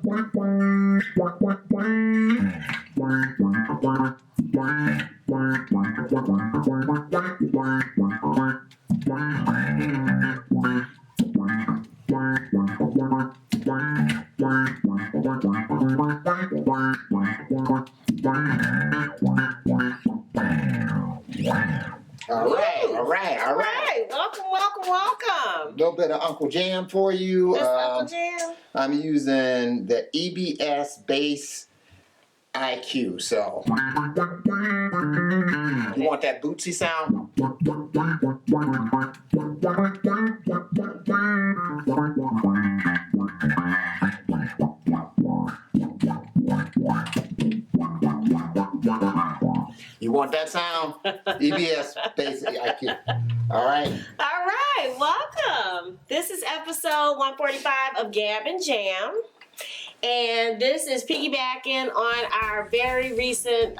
All right. Welcome. A little bit of Uncle Jam for you. Uncle Jam. I'm using the EBS Bass IQ. So, you want that bootsy sound? You want that sound? EBS Bass IQ. All right. Welcome. This is episode 145 of Gab and Jam. And this is piggybacking on our very recent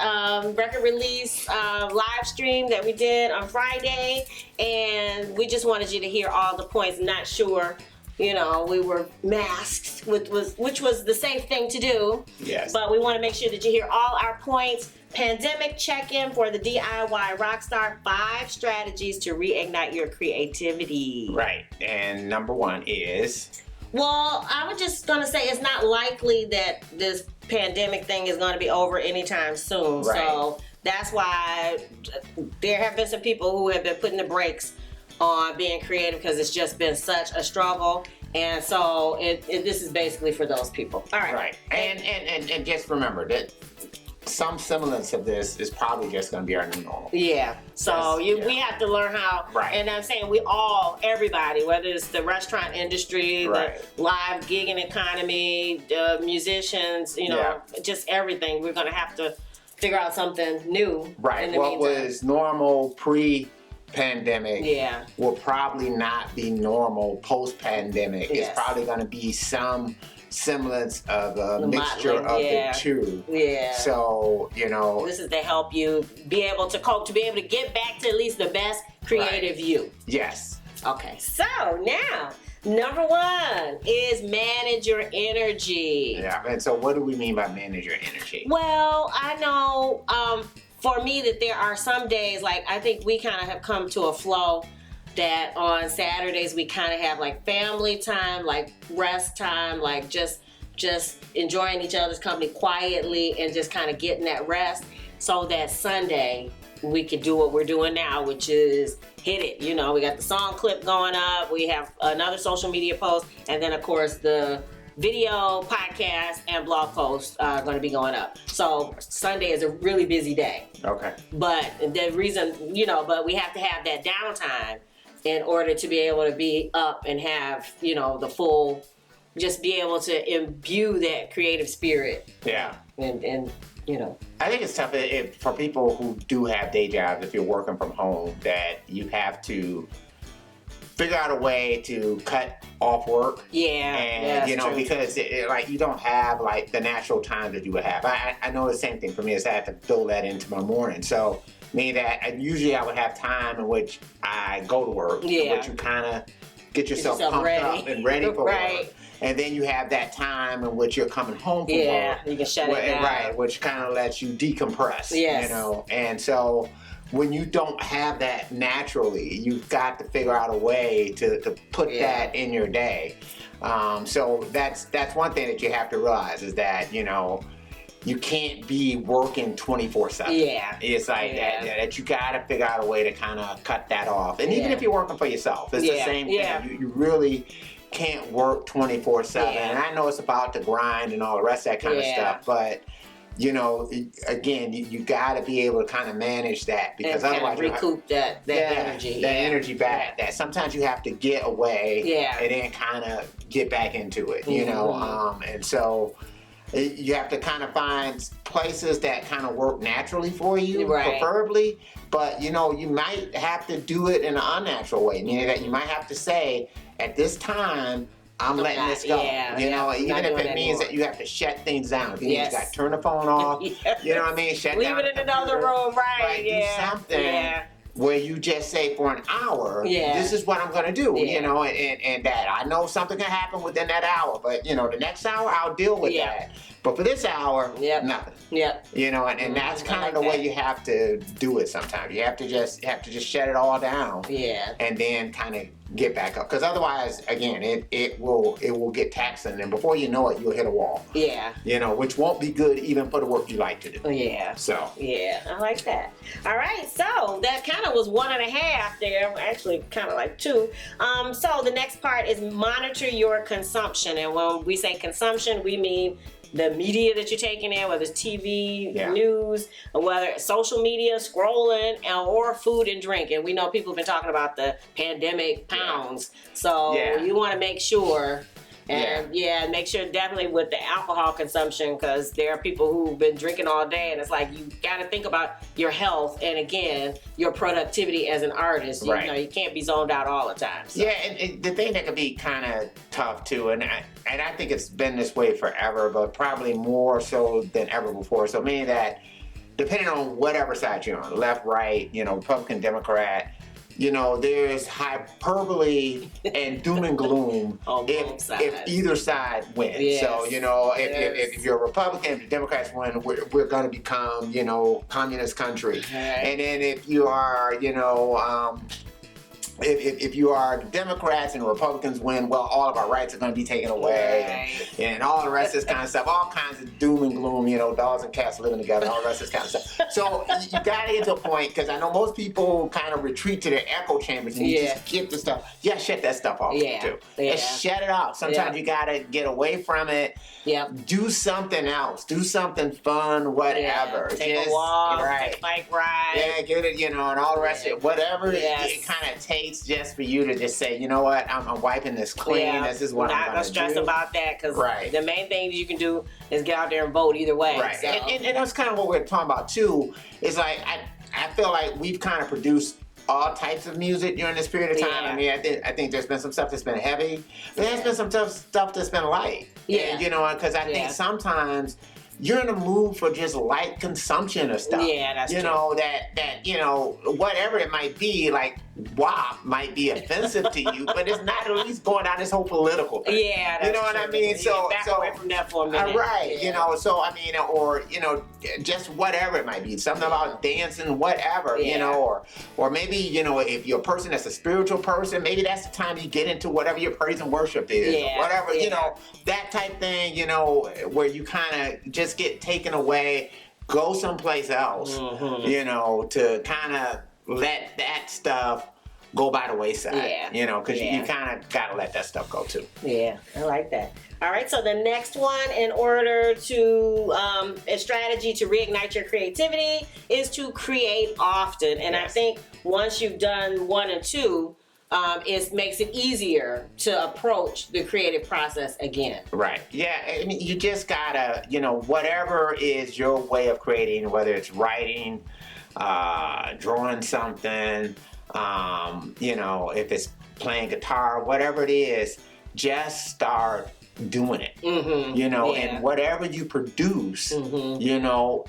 record release live stream that we did on Friday. And we just wanted you to hear all the points. Not sure, we were masked, which was the safe thing to do. Yes. But we want to make sure that you hear all our points. Pandemic check-in for the D.I.Y Rockstar 5 strategies to reignite your creativity. Right. And number one is... Well, I was just going to say it's not likely that this pandemic thing is going to be over anytime soon. Right. So that's why there have been some people who have been putting the brakes on being creative because it's just been such a struggle. And so this is basically for those people. All right. Right. And just remember that some semblance of this is probably just going to be our new normal. Yeah. So we have to learn how. Right. And I'm saying everybody, whether it's the restaurant industry, right, the live gigging economy, the musicians, just everything. We're going to have to figure out something new. Right. In the What meantime. was normal pre-pandemic will probably not be normal post-pandemic. Yes. It's probably going to be some semblance of a The mixture modeling, of the two. Yeah. So, this is to help you be able to cope, to be able to get back to at least the best creative you. Yes. Okay, so now, number one is manage your energy. Yeah, and so what do we mean by manage your energy? Well, I know for me that there are some days, like I think we kind of have come to a flow that on Saturdays we kind of have like family time, like rest time, like just enjoying each other's company quietly and just kind of getting that rest, so that Sunday we could do what we're doing now, which is hit it. We got the song clip going up, we have another social media post, and then of course the video, podcast, and blog posts are going to be going up. So Sunday is a really busy day. Okay. But the reason, but we have to have that downtime in order to be able to be up and have, the full, just be able to imbue that creative spirit. Yeah. And I think it's tough for people who do have day jobs, if you're working from home, that you have to figure out a way to cut off work. Yeah. And, true. because you don't have like the natural time that you would have. I know the same thing for me is I have to build that into my morning. So, meaning that usually I would have time in which I go to work, in which you kind of get yourself pumped ready. up and ready for Right. work. And then you have that time in which you're coming home from work. Yeah, you can shut it down. Right, which kind of lets you decompress. Yes. And so when you don't have that naturally, you've got to figure out a way to put that in your day. So that's one thing that you have to realize is that, you can't be working 24/7. Yeah. It's like that you got to figure out a way to kind of cut that off. And even if you're working for yourself, it's the same thing. Yeah. You really can't work 24/7. Yeah. And I know it's about the grind and all the rest of that kind of stuff, but again, you got to be able to kind of manage that, because and otherwise recoup that energy. That energy back. That sometimes you have to get away and then kind of get back into it, and so you have to kind of find places that kind of work naturally for you, preferably, but you might have to do it in an unnatural way, meaning that you might have to say, at this time, I'm letting this go. Even if it means that you have to shut things down. If you got to turn the phone off, you know what I mean? Shut Leave down it in another room, right? Do something where you just say for an hour, this is what I'm going to do, you know, and that I know something can happen within that hour, but you know, the next hour I'll deal with that. But for this hour, nothing. You know, and that's kind of the way you have to do it sometimes. You have to just shut it all down. And then kind of get back up, because otherwise, again, it will get taxing, and before you know it, you'll hit a wall. You know, which won't be good even for the work you like to do. So I like that. All right, so that kind of was 1.5 there, actually kind of like 2. So the next part is monitor your consumption, and when we say consumption, we mean the media that you're taking in, whether it's TV, news, or whether it's social media, scrolling, or food and drink. And we know people have been talking about the pandemic pounds. So you want to make sure, and make sure definitely with the alcohol consumption, because there are people who've been drinking all day, and it's like you got to think about your health and, again, your productivity as an artist. You know, you can't be zoned out all the time. So. And the thing that could be kind of tough too, and I think it's been this way forever, but probably more so than ever before. So meaning that depending on whatever side you're on, left, right, you know, Republican, Democrat, you know, there's hyperbole and doom and gloom if either side wins. So, you know, if you're a Republican, if the Democrats win, we're going to become, you know, communist country. And then if you are, you know, if you are the Democrats and the Republicans win, well, all of our rights are going to be taken away, and all the rest of this kind of stuff, all kinds of doom and gloom, you know, dogs and cats living together, all the rest of this kind of stuff. So you got to get to a point, because I know most people kind of retreat to their echo chambers and you just get the stuff. You got to shut that stuff off too. Just shut it off. Sometimes you got to get away from it. Do something else. Do something fun, whatever. Take a walk, take a bike ride. Get it, you know, and all the rest of it. Whatever it kind of takes just for you to just say, you know what, I'm wiping this clean. This is what I'm going to do. Not stress about that, because the main thing you can do is get out there and vote either way. So. And that's kind of what we're talking about too. Is like I feel like we've kind of produced all types of music during this period of time. I mean, I think there's been some stuff that's been heavy, but there's been some tough stuff that's been light. And, you know, because I think sometimes you're in a mood for just light consumption of stuff. That's you true. know, that you know, whatever it might be, like WAP might be offensive to you, but it's not at least going down this whole political thing. That's you know what I mean? So back away from that for a minute. You know, so I mean, or you know, just whatever it might be, something about dancing, whatever, you know, or maybe, you know, if you're a person that's a spiritual person, maybe that's the time you get into whatever your praise and worship is, or whatever, you know, that type thing, you know, where you kind of just get taken away, go someplace else, you know, to kind of let that stuff go by the wayside, you know, because you kind of got to let that stuff go too. I like that. All right, so the next one, in order to, a strategy to reignite your creativity is to create often. And I think once you've done 1 and 2, it makes it easier to approach the creative process again. I mean, you just gotta, you know, whatever is your way of creating, whether it's writing, drawing something, you know, if it's playing guitar, whatever it is, just start doing it. You know, and whatever you produce, you know,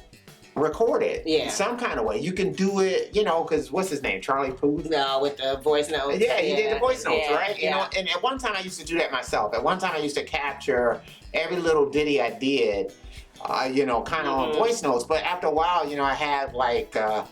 record it some kind of way. You can do it, you know, because what's his name? Charlie Puth? No, with the voice notes. He did the voice notes, right? You know, and at one time I used to do that myself. At one time I used to capture every little ditty I did, you know, kind of on voice notes. But after a while, you know, I have like a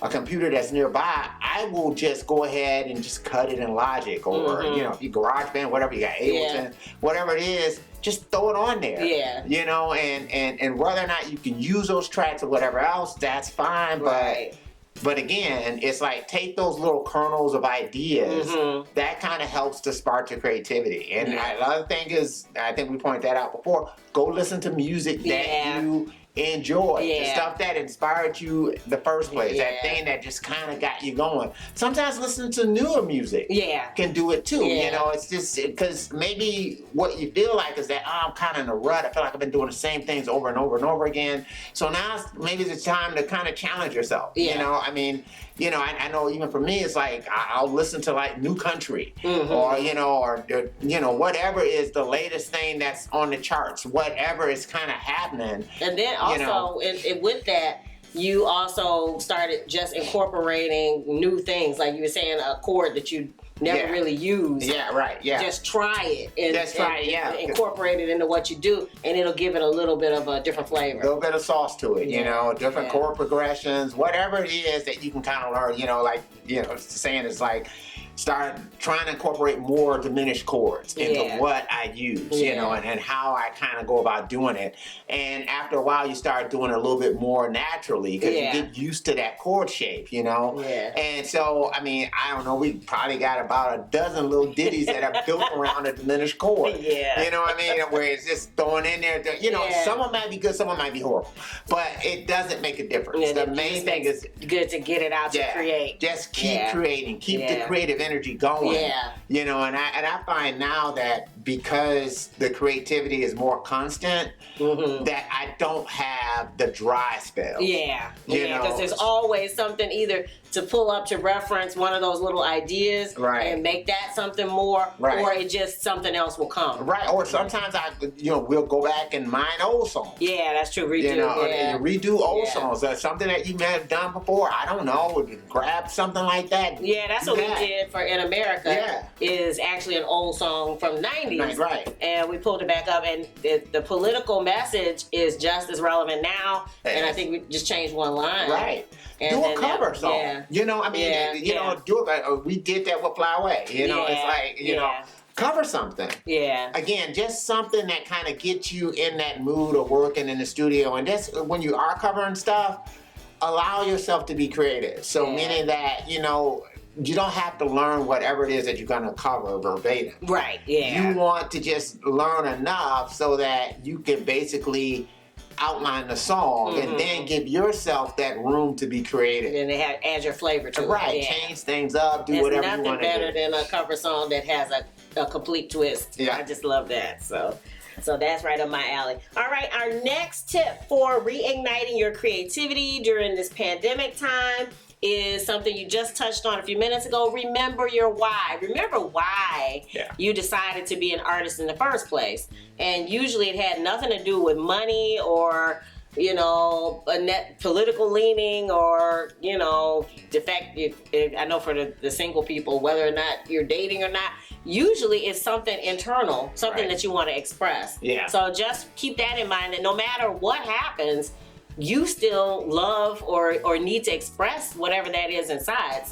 computer that's nearby. I will just go ahead and just cut it in Logic, or you know, if you GarageBand, whatever you got, Ableton, whatever it is, just throw it on there. You know, and whether or not you can use those tracks or whatever else, that's fine. But again, it's like, take those little kernels of ideas. That kind of helps to spark your creativity. And another thing is, I think we pointed that out before, go listen to music that you enjoy, the stuff that inspired you in the first place, that thing that just kind of got you going. Sometimes listening to newer music can do it too. You know, it's just because maybe what you feel like is that, I'm kind of in a rut. I feel like I've been doing the same things over and over and over again. So now maybe it's time to kind of challenge yourself. You know, I mean, you know, I know even for me, it's like I'll listen to like new country, or you know, whatever is the latest thing that's on the charts, whatever is kind of happening. And then also, and with that, you also started just incorporating new things, like you were saying, a chord that you never really used. Yeah, right. Yeah. Just try it. And, just try it. Yeah. Incorporate it into what you do, and it'll give it a little bit of a different flavor. A little bit of sauce to it, you know, different chord progressions, whatever it is that you can kind of learn, you know, like, you know, saying it's like, start trying to incorporate more diminished chords into what I use, you know, and how I kind of go about doing it. And after a while, you start doing it a little bit more naturally because you get used to that chord shape, you know. And so, I mean, I don't know, we probably got about a dozen little ditties that are built around a diminished chord. You know what I mean? Where it's just throwing in there, you know, some of them might be good, some of them might be horrible, but it doesn't make a difference. The main thing is good to get it out to create. Just keep creating, keep the creative energy going. You know, and I find now that because the creativity is more constant, that I don't have the dry spell. You know, because there's always something either to pull up to reference one of those little ideas and make that something more, or it just something else will come. Or sometimes you know, we'll go back and mine old songs. That's true. Redo. You know, redo old songs. Something that you may have done before. I don't know. Grab something like that. That's what we did for In America. Is actually an old song from the 90s. And we pulled it back up, and the political message is just as relevant now. And I think we just changed one line. And do a cover song. You know, I mean, you know, do it. We did that with Fly Away. You know, it's like, you know, cover something. Again, just something that kind of gets you in that mood of working in the studio. And just when you are covering stuff, allow yourself to be creative. So meaning that, you know, you don't have to learn whatever it is that you're going to cover verbatim. You want to just learn enough so that you can basically outline the song and then give yourself that room to be creative. And then add your flavor to it. Change things up, do whatever you want to do. There's nothing better than a cover song that has a complete twist. I just love that. So that's right up my alley. All right, our next tip for reigniting your creativity during this pandemic time is something you just touched on a few minutes ago. Remember your why. Remember why you decided to be an artist in the first place. And usually it had nothing to do with money or, you know, a net political leaning or, you know, the fact, I know for the single people, whether or not you're dating or not, usually it's something internal, something that you want to express. So just keep that in mind, that no matter what happens, you still love or need to express whatever that is inside.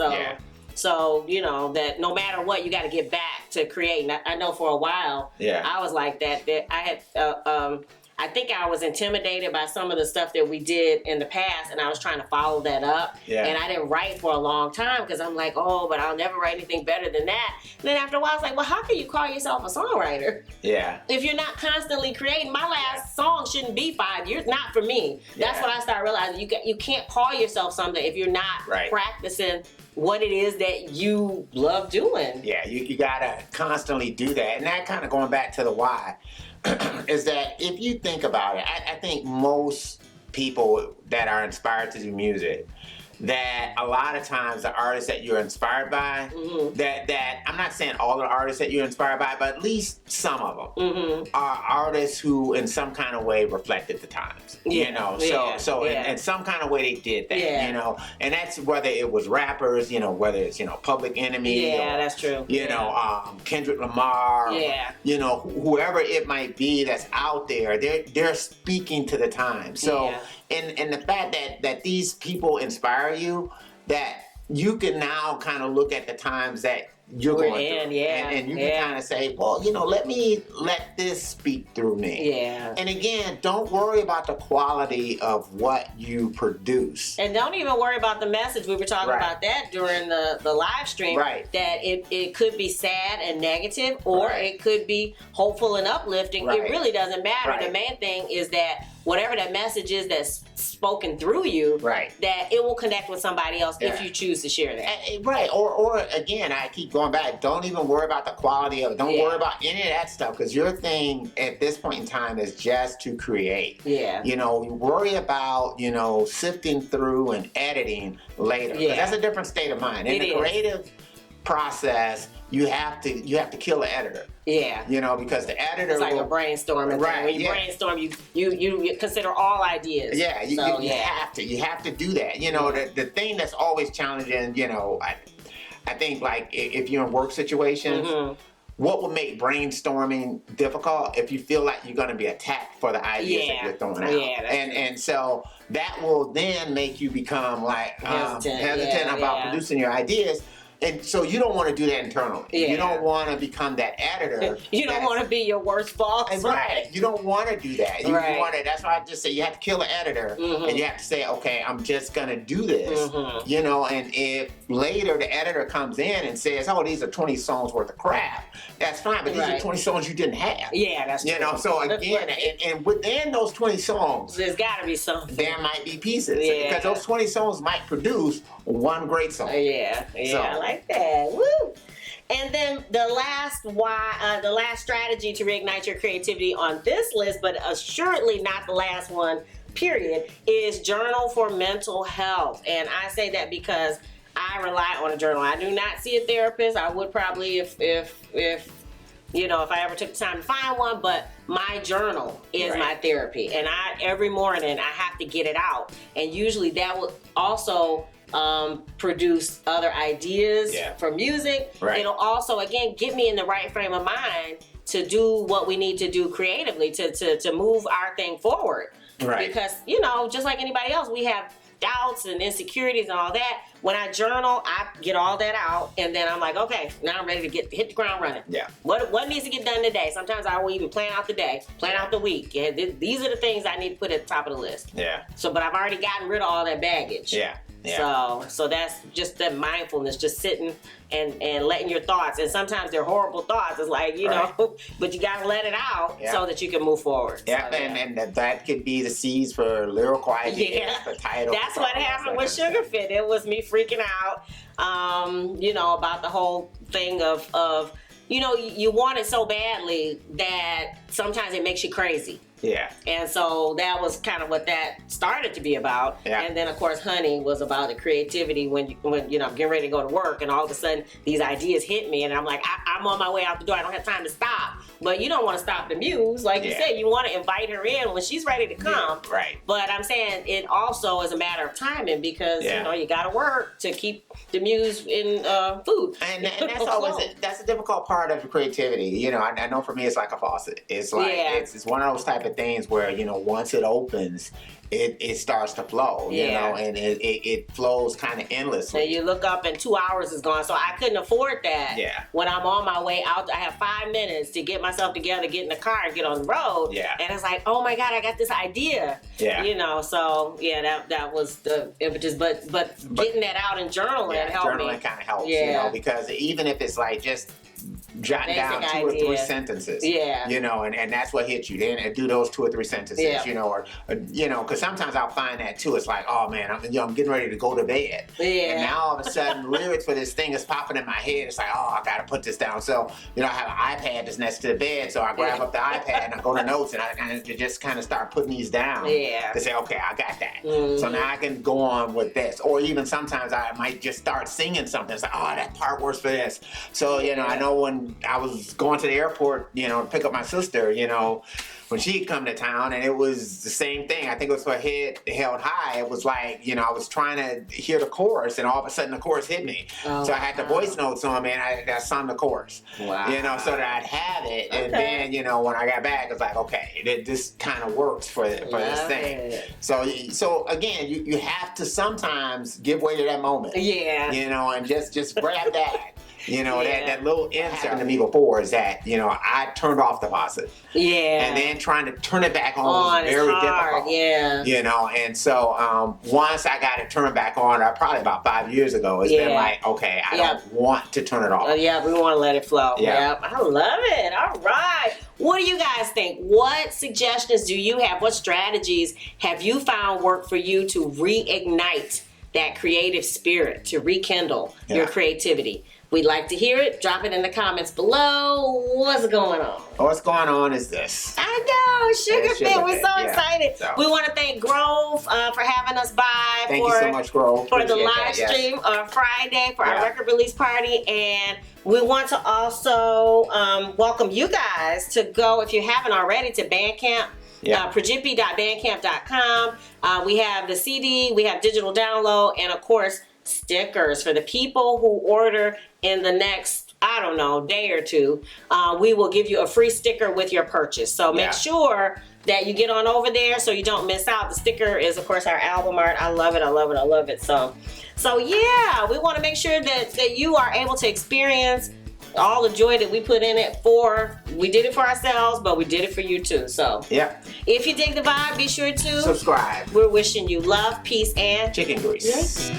So you know that no matter what, you got to get back to creating. I know for a while, I was like that. That I had, I think I was intimidated by some of the stuff that we did in the past, and I was trying to follow that up. And I didn't write for a long time because I'm like, oh, but I'll never write anything better than that. And then after a while, I was like, well, how can you call yourself a songwriter? If you're not constantly creating. My last song shouldn't be 5 years. Not for me. That's what I started realizing. You can't call yourself something if you're not practicing what it is that you love doing. You gotta constantly do that. And that kind of going back to the why. Is that if you think about it, I think most people that are inspired to do music, that a lot of times the artists that you're inspired by, that I'm not saying all the artists that you're inspired by, but at least some of them are artists who in some kind of way reflected the times, you know, so in some kind of way they did that, you know, and that's whether it was rappers, you know, whether it's, you know, Public Enemy, or, that's true, you know, Kendrick Lamar, or, you know, whoever it might be that's out there, they're speaking to the time. So and the fact that these people inspire you, that you can now kind of look at the times that you're going through, and you can kind of say, well, you know, let this speak through me. And again, don't worry about the quality of what you produce, and don't even worry about the message. We were talking about that during the live stream, that it could be sad and negative, or it could be hopeful and uplifting. It really doesn't matter. The main thing is that whatever that message is that's spoken through you, that it will connect with somebody else if you choose to share that. Or again, I keep going back, don't even worry about the quality of it. Don't worry about any of that stuff, because your thing at this point in time is just to create. You know, worry about, you know, sifting through and editing later. That's a different state of mind. In the creative process, you have to kill the editor. Yeah. You know, because the editor it's like a brainstorming right, thing. When you brainstorm, you consider all ideas. Yeah, you have to do that. You know, the thing that's always challenging, you know, I think like if you're in work situations, what would make brainstorming difficult if you feel like you're going to be attacked for the ideas that you're throwing out. And so that will then make you become like hesitant about producing your ideas. And so you don't want to do that internally. Yeah. You don't want to become that editor. You don't want to be your worst boss. Right. You don't want to do that. You want to. That's why I just say you have to kill the editor, and you have to say, okay, I'm just gonna do this. You know, and if later the editor comes in and says, oh, these are 20 songs worth of crap, that's fine. But these are 20 songs you didn't have. Yeah, that's true. You know. So again, and within those 20 songs, there's got to be something. There might be pieces because those 20 songs might produce one great song. So, I like that. Woo! And then the last strategy to reignite your creativity on this list, but assuredly not the last one, period, is journal for mental health. And I say that because I rely on a journal. I do not see a therapist. I would probably if you know, if I ever took the time to find one, but my journal is my therapy. And every morning I have to get it out. And usually that will also produce other ideas for music. It'll also, again, get me in the right frame of mind to do what we need to do creatively to move our thing forward. Because, you know, just like anybody else, we have doubts and insecurities and all that. When I journal, I get all that out, and then I'm like, okay, now I'm ready to hit the ground running. What needs to get done today? Sometimes I will even plan out the day, plan out the week. These are the things I need to put at the top of the list. So, but I've already gotten rid of all that baggage. So that's just the mindfulness, just sitting and letting your thoughts, and sometimes they're horrible thoughts. It's like, you know, but you gotta let it out so that you can move forward. And that could be the seeds for lyrical ideas, the title. That's what happened with Sugar Fit. It was me freaking out, you know, about the whole thing of you know, you want it so badly that sometimes it makes you crazy. And so that was kind of what that started to be about. And then of course Honey was about the creativity when you know, I'm getting ready to go to work, and all of a sudden these ideas hit me, and I'm like, I'm on my way out the door. I don't have time to stop. But you don't want to stop the muse. Like you said, you want to invite her in when she's ready to come. But I'm saying it also is a matter of timing, because you know, you gotta work to keep the muse in food. And that's always that's a difficult part of creativity. You know, I know for me it's like a faucet. It's like it's one of those type of things where, you know, once it opens, it starts to flow, you know, and it flows kind of endlessly. And you look up and 2 hours is gone. So I couldn't afford that. When I'm on my way out, I have 5 minutes to get myself together, get in the car, and get on the road. And it's like, oh my God, I got this idea. You know, so that was the impetus. But getting that out and journaling helped me. Journaling kind of helps, you know, because even if it's like just jotting down 2 or 3 sentences, you know, and that's what hits you. Then do those 2 or 3 sentences, you know, or you know, because sometimes I'll find that too. It's like, oh man, I'm getting ready to go to bed, and now all of a sudden lyrics for this thing is popping in my head. It's like, oh, I gotta put this down. So you know, I have an iPad that's next to the bed, so I grab up the iPad and I go to notes, and I just kind of start putting these down to say, okay, I got that. So now I can go on with this, or even sometimes I might just start singing something. It's like, oh, that part works for this. So you know, I know when I was going to the airport, you know, to pick up my sister, you know, when she'd come to town, and it was the same thing. I think it was her head held high. It was like, you know, I was trying to hear the chorus, and all of a sudden the chorus hit me. So I had the voice notes on me, and I sung the chorus. You know, so that I'd have it. And then, you know, when I got back, it was like, okay, this kind of works for this thing. So again, you have to sometimes give way to that moment. You know, and just grab that. You know, that little happened to me before, is that, you know, I turned off the faucet. And then trying to turn it back on was very difficult. You know, and so once I got it turned back on, probably about 5 years ago, it's been like, okay, I don't want to turn it off. We want to let it flow. I love it. All right. What do you guys think? What suggestions do you have? What strategies have you found work for you to reignite that creative spirit, to rekindle your creativity? We'd like to hear it. Drop it in the comments below. What's going on? What's going on is this. I know, Sugar Fit. We're so excited. So we want to thank Grove for having us by Thank you so much, Grove. For the live stream on Friday for our record release party. And we want to also welcome you guys to go, if you haven't already, to Bandcamp. Prejippie.bandcamp.com. We have the CD, we have digital download, and of course, stickers for the people who order in the next, I don't know, day or two. We will give you a free sticker with your purchase. So make sure that you get on over there so you don't miss out. The sticker is, of course, our album art. I love it. I love it. I love it. So yeah, we want to make sure that you are able to experience all the joy that we put in it we did it for ourselves, but we did it for you too. So if you dig the vibe, be sure to subscribe. We're wishing you love, peace, and chicken grease.